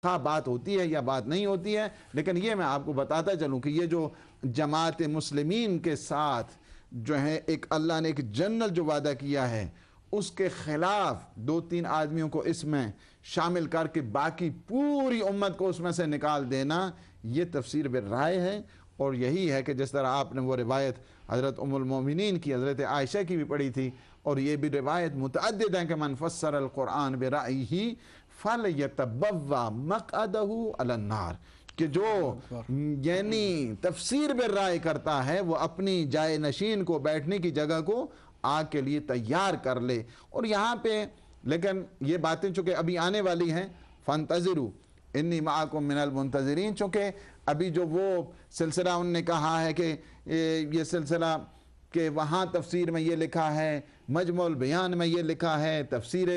خواہ بات ہوتی ہے یا بات نہیں ہوتی ہے، لیکن یہ میں آپ کو بتاتا چلوں کہ یہ جو جماعت مسلمین کے ساتھ جو ہے ایک اللہ نے ایک جنرل جو وعدہ کیا ہے، اس کے خلاف 2-3 آدمیوں کو اس میں شامل کر کے باقی پوری امت کو اس میں سے نکال دینا، یہ تفسیر بالرائے ہے۔ اور یہی ہے کہ جس طرح آپ نے وہ روایت حضرت ام المومنین کی، حضرت عائشہ کی بھی پڑھی تھی، اور یہ بھی روایت متعدد ہیں کہ من فسر القرآن برأیہ فلیتبوأ مقعدہ علی النار، کہ جو یعنی تفسیر بالرائے کرتا ہے وہ اپنی جائے نشین کو، بیٹھنے کی جگہ کو آگ کے لیے تیار کر لے۔ اور یہاں پہ لیکن یہ باتیں چونکہ ابھی آنے والی ہیں، فانتظروا انی معکم من المنتظرین، چونکہ ابھی جو وہ سلسلہ ان نے کہا ہے کہ یہ سلسلہ کہ وہاں تفسیر میں یہ لکھا ہے، مجموع البیان میں یہ لکھا ہے، تفسیر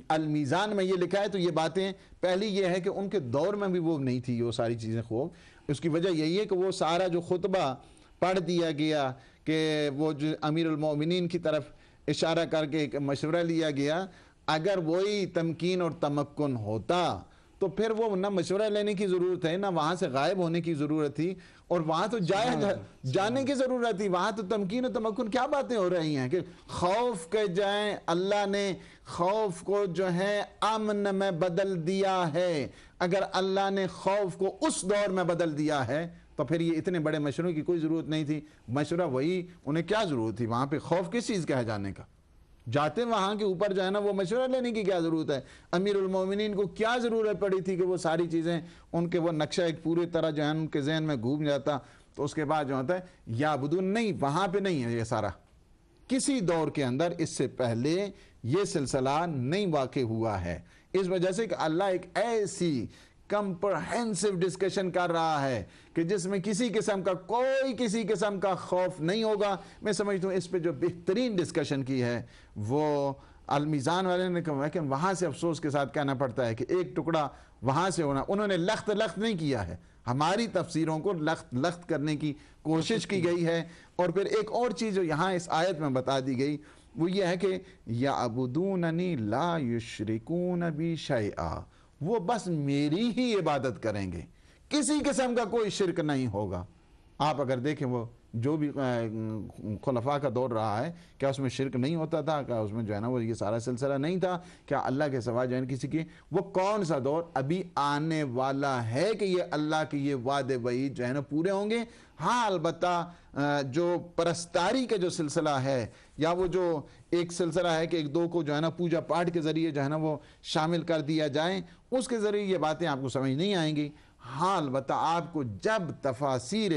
المیزان میں یہ لکھا ہے، تو یہ باتیں پہلی یہ ہے کہ ان کے دور میں بھی وہ نہیں تھی وہ ساری چیزیں خوب۔ اس کی وجہ یہی ہے کہ وہ سارا جو خطبہ پڑھ دیا گیا کہ وہ جو امیر المومنین کی طرف اشارہ کر کے ایک مشورہ لیا گیا، اگر وہی تمکین اور تمکن ہوتا تو پھر وہ نہ مشورہ لینے کی ضرورت ہے، نہ وہاں سے غائب ہونے کی ضرورت تھی، اور وہاں تو جانے کی ضرورت تھی۔ وہاں تو تمکین و تمکن کیا باتیں ہو رہی ہیں کہ خوف کے جائیں اللہ نے خوف کو جو ہے امن میں بدل دیا ہے۔ اگر اللہ نے خوف کو اس دور میں بدل دیا ہے تو پھر یہ اتنے بڑے مشوروں کی کوئی ضرورت نہیں تھی۔ مشورہ وہی، انہیں کیا ضرورت تھی وہاں پہ خوف کس چیز کا ہے جانے کا؟ جاتے وہاں کے اوپر جو ہے نا وہ مشورہ لینے کی کیا ضرورت ہے؟ امیر المومنین کو کیا ضرورت پڑی تھی کہ وہ ساری چیزیں ان کے وہ نقشہ ایک پوری طرح جو ہے ان کے ذہن میں گھوم جاتا؟ تو اس کے بعد جو ہوتا ہے یعبدون، نہیں، وہاں پہ نہیں ہے یہ سارا، کسی دور کے اندر اس سے پہلے یہ سلسلہ نہیں واقع ہوا ہے۔ اس وجہ سے کہ اللہ ایک ایسی کمپرہنسو ڈسکشن کر رہا ہے کہ جس میں کسی قسم کا کوئی کسی قسم کا خوف نہیں ہوگا۔ میں سمجھتا ہوں اس پہ جو بہترین ڈسکشن کی ہے وہ المیزان والے نے کہا، لیکن وہاں سے افسوس کے ساتھ کہنا پڑتا ہے کہ ایک ٹکڑا وہاں سے ہونا، انہوں نے لخت نہیں کیا ہے، ہماری تفسیروں کو لخت کرنے کی کوشش کی گئی ہے۔ اور پھر ایک اور چیز جو یہاں اس آیت میں بتا دی گئی وہ یہ ہے کہ یعبدوننی لا یشرکون بی شیئا، وہ بس میری ہی عبادت کریں گے، کسی قسم کا کوئی شرک نہیں ہوگا۔ آپ اگر دیکھیں وہ جو بھی خلفاء کا دور رہا ہے، کیا اس میں شرک نہیں ہوتا تھا؟ کیا اس میں جو ہے نا وہ یہ سارا سلسلہ نہیں تھا؟ کیا اللہ کے سوا جو ہے کسی کی، وہ کون سا دور ابھی آنے والا ہے کہ یہ اللہ کے یہ وعدے وعید جو ہے نا پورے ہوں گے؟ ہاں البتہ جو پرستاری کا جو سلسلہ ہے، یا وہ جو ایک سلسلہ ہے کہ ایک دو کو جو ہے نا پوجا پاٹ کے ذریعے جو ہے نا وہ شامل کر دیا جائیں، اس کے ذریعے یہ باتیں آپ کو سمجھ نہیں آئیں گی۔ ہاں البتہ آپ کو جب تفاسیر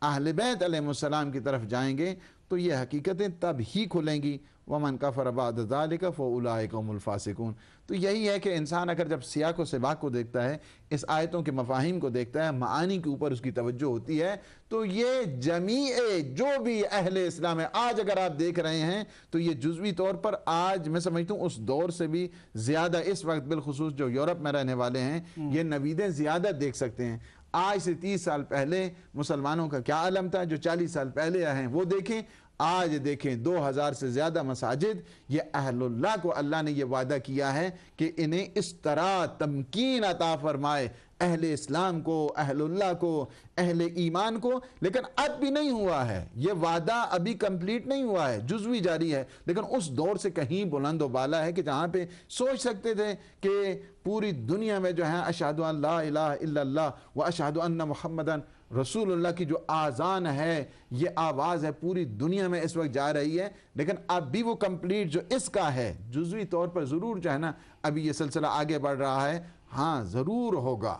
اہل بیت علیہ السلام کی طرف جائیں گے تو یہ حقیقتیں تب ہی کھلیں گی۔ وَمَنْ كَفَرَ بَعْدَ ذَلِكَ فَأُولَٰئِكَ هُمُ الْفَاسِقُونَ۔ تو یہی ہے کہ انسان اگر جب سیاق و سباق کو دیکھتا ہے، اس آیتوں کے مفاہیم کو دیکھتا ہے، معانی کے اوپر اس کی توجہ ہوتی ہے، تو یہ جمیع جو بھی اہل اسلام ہے آج اگر آپ دیکھ رہے ہیں تو یہ جزوی طور پر آج میں سمجھتا ہوں اس دور سے بھی زیادہ اس وقت بالخصوص جو یورپ میں رہنے والے ہیں یہ نویدیں زیادہ دیکھ سکتے ہیں۔ آج سے 30 سال پہلے مسلمانوں کا کیا عالم تھا، جو 40 سال پہلے آئے ہیں وہ دیکھیں، آج دیکھیں 2000 سے زیادہ مساجد، یہ اہل اللہ کو اللہ نے یہ وعدہ کیا ہے کہ انہیں اس طرح تمکین عطا فرمائے، اہل اسلام کو، اہل اللہ کو، اہل ایمان کو۔ لیکن اب بھی نہیں ہوا ہے، یہ وعدہ ابھی کمپلیٹ نہیں ہوا ہے، جزوی جاری ہے، لیکن اس دور سے کہیں بلند و بالا ہے کہ جہاں پہ سوچ سکتے تھے کہ پوری دنیا میں جو ہے اشہد ان لا الہ الا اللہ و اشہد ان محمدن رسول اللہ کی جو آذان ہے، یہ آواز ہے پوری دنیا میں اس وقت جا رہی ہے، لیکن اب بھی وہ کمپلیٹ جو اس کا ہے جزوی طور پر ضرور جو ہے نا ابھی یہ سلسلہ آگے بڑھ رہا ہے، ہاں ضرور ہوگا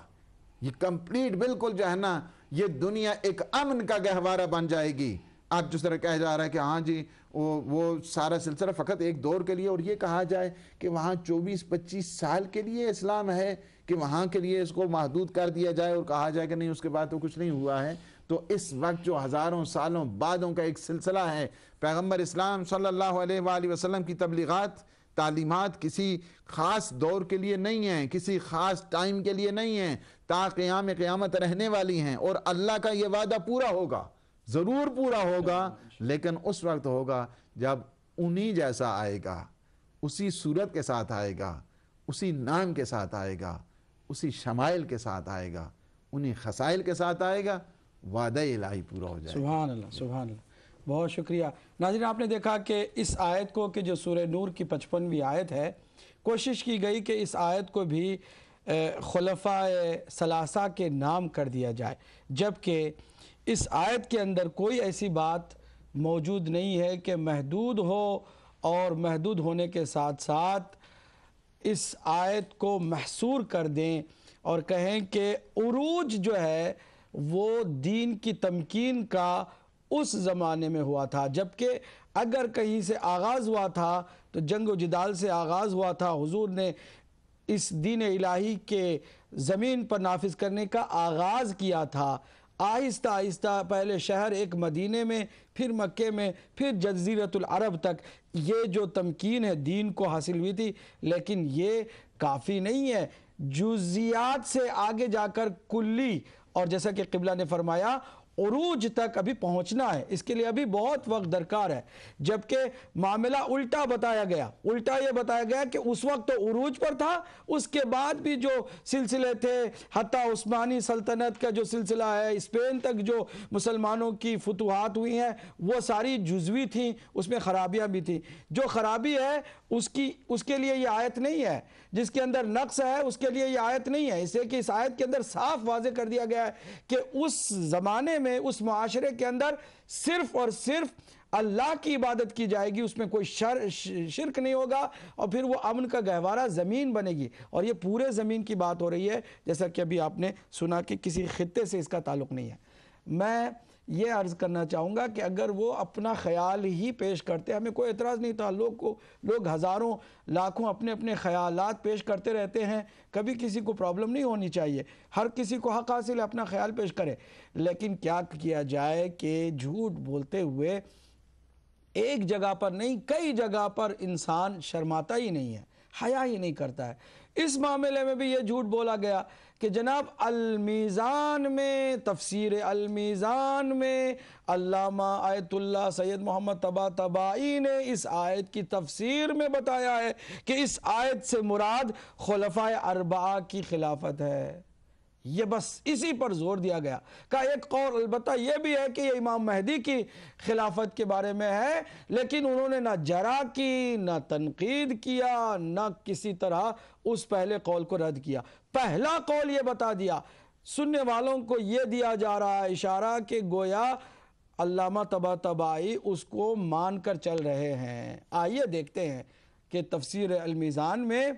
یہ کمپلیٹ بالکل جو ہے نا یہ دنیا ایک امن کا گہوارہ بن جائے گی۔ آپ جس طرح کہا جا رہا ہے کہ ہاں جی وہ سارا سلسلہ فقط ایک دور کے لیے، اور یہ کہا جائے کہ وہاں 24-25 سال کے لیے اسلام ہے کہ وہاں کے لیے اس کو محدود کر دیا جائے اور کہا جائے کہ نہیں اس کے بعد تو کچھ نہیں ہوا ہے، تو اس وقت جو ہزاروں سالوں بعدوں کا ایک سلسلہ ہے، پیغمبر اسلام صلی اللہ علیہ وآلہ وسلم کی تبلیغات، تعلیمات کسی خاص دور کے لیے نہیں ہیں، کسی خاص ٹائم کے لیے نہیں ہیں، تا قیام قیامت رہنے والی ہیں، اور اللہ کا یہ وعدہ پورا ہوگا، ضرور پورا ہوگا، لیکن اس وقت ہوگا جب انہی جیسا آئے گا، اسی صورت کے ساتھ آئے گا، اسی نام کے ساتھ آئے گا، اسی شمائل کے ساتھ آئے گا، انہی خصائل کے ساتھ آئے گا، وعدہ الہی پورا ہو جائے گا۔ سبحان اللہ، سبحان اللہ، بہت شکریہ۔ ناظرین، آپ نے دیکھا کہ اس آیت کو کہ جو سورہ نور کی 55ویں آیت ہے، کوشش کی گئی کہ اس آیت کو بھی خلفاء ثلاثہ کے نام کر دیا جائے، جبکہ اس آیت کے اندر کوئی ایسی بات موجود نہیں ہے کہ محدود ہو، اور محدود ہونے کے ساتھ ساتھ اس آیت کو محصور کر دیں اور کہیں کہ عروج جو ہے وہ دین کی تمکین کا اس زمانے میں ہوا تھا، جبکہ اگر کہیں سے آغاز ہوا تھا تو جنگ و جدال سے آغاز ہوا تھا۔ حضور نے اس دین الہی کے زمین پر نافذ کرنے کا آغاز کیا تھا، آہستہ آہستہ پہلے شہر ایک مدینے میں، پھر مکے میں، پھر جزیرۃ العرب تک یہ جو تمکین ہے دین کو حاصل ہوئی تھی، لیکن یہ کافی نہیں ہے۔ جزیات سے آگے جا کر کلی، اور جیسا کہ قبلہ نے فرمایا عروج تک ابھی پہنچنا ہے، اس کے لیے ابھی بہت وقت درکار ہے، جبکہ معاملہ الٹا بتایا گیا۔ الٹا یہ بتایا گیا کہ اس وقت تو عروج پر تھا، اس کے بعد بھی جو سلسلے تھے، حتیٰ عثمانی سلطنت کا جو سلسلہ ہے، اسپین تک جو مسلمانوں کی فتوحات ہوئی ہیں، وہ ساری جزوی تھیں، اس میں خرابیاں بھی تھیں۔ جو خرابی ہے اس کے لیے یہ آیت نہیں ہے، جس کے اندر نقص ہے اس کے لیے یہ آیت نہیں ہے، اس لیے کہ اس آیت کے اندر صاف واضح کر دیا گیا ہے کہ اس زمانے میں، اس معاشرے کے اندر صرف اور صرف اللہ کی عبادت کی جائے گی، اس میں کوئی شرک نہیں ہوگا، اور پھر وہ امن کا گہوارہ زمین بنے گی، اور یہ پورے زمین کی بات ہو رہی ہے، جیسا کہ ابھی آپ نے سنا کہ کسی خطے سے اس کا تعلق نہیں ہے۔ میں یہ عرض کرنا چاہوں گا کہ اگر وہ اپنا خیال ہی پیش کرتے، ہمیں کوئی اعتراض نہیں تھا، لوگ ہزاروں لاکھوں اپنے اپنے خیالات پیش کرتے رہتے ہیں، کبھی کسی کو پرابلم نہیں ہونی چاہیے، ہر کسی کو حق حاصل ہے اپنا خیال پیش کرے، لیکن کیا کیا جائے کہ جھوٹ بولتے ہوئے ایک جگہ پر نہیں کئی جگہ پر انسان شرماتا ہی نہیں ہے، حیا ہی نہیں کرتا ہے۔ اس معاملے میں بھی یہ جھوٹ بولا گیا کہ جناب المیزان میں، تفسیر المیزان میں علامہ آیت اللہ سید محمد طباطبائی نے اس آیت کی تفسیر میں بتایا ہے کہ اس آیت سے مراد خلفاء اربعہ کی خلافت ہے۔ یہ بس اسی پر زور دیا گیا کہ ایک قول البتہ یہ بھی ہے کہ یہ امام مہدی کی خلافت کے بارے میں ہے، لیکن انہوں نے نہ جرح کی، نہ تنقید کیا، نہ کسی طرح اس پہلے قول کو رد کیا۔ پہلا قول یہ بتا دیا، سننے والوں کو یہ دیا جا رہا ہے اشارہ کہ گویا علامہ طباطبائی اس کو مان کر چل رہے ہیں۔ آئیے دیکھتے ہیں کہ تفسیر المیزان میں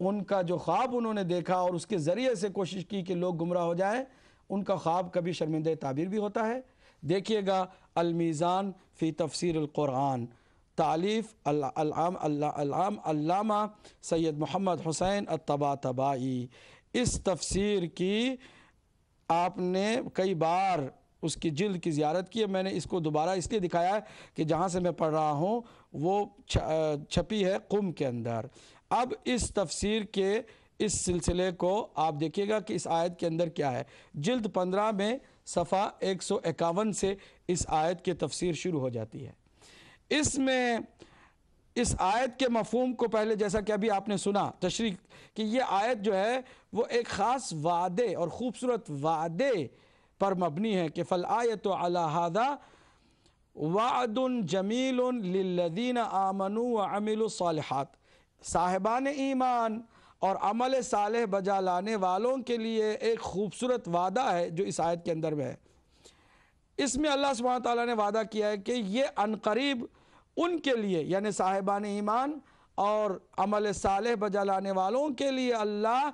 ان کا جو خواب انہوں نے دیکھا اور اس کے ذریعے سے کوشش کی کہ لوگ گمراہ ہو جائیں، ان کا خواب کبھی شرمندہ تعبیر بھی ہوتا ہے۔ دیکھیے گا المیزان فی تفسیر القرآن، تالیف علامہ سید محمد حسین الطباطبائی۔ اس تفسیر کی آپ نے کئی بار اس کی جلد کی زیارت کی ہے، میں نے اس کو دوبارہ اس لیے دکھایا ہے کہ جہاں سے میں پڑھ رہا ہوں وہ چھپی ہے قم کے اندر۔ اب اس تفسیر کے اس سلسلے کو آپ دیکھیے گا کہ اس آیت کے اندر کیا ہے۔ جلد 15 میں صفحہ 151 سے اس آیت کی تفسیر شروع ہو جاتی ہے۔ اس میں اس آیت کے مفہوم کو پہلے جیسا کہ ابھی آپ نے سنا تشریح کہ یہ آیت جو ہے وہ ایک خاص وعدے اور خوبصورت وعدے پر مبنی ہے کہ فَالْآيَةُ عَلَى هَذَا وَعْدٌ جَمِيلٌ لِلَّذِينَ آمَنُوا وَعَمِلُوا الصَّالِحَاتِ، صاحبان ایمان اور عمل صالح بجا لانے والوں کے لیے ایک خوبصورت وعدہ ہے جو اس آیت کے اندر ہے۔ اس میں اللہ سبحانہ وتعالیٰ نے وعدہ کیا ہے کہ یہ عنقریب ان کے لیے، یعنی صاحبان ایمان اور عمل صالح بجا لانے والوں کے لیے اللہ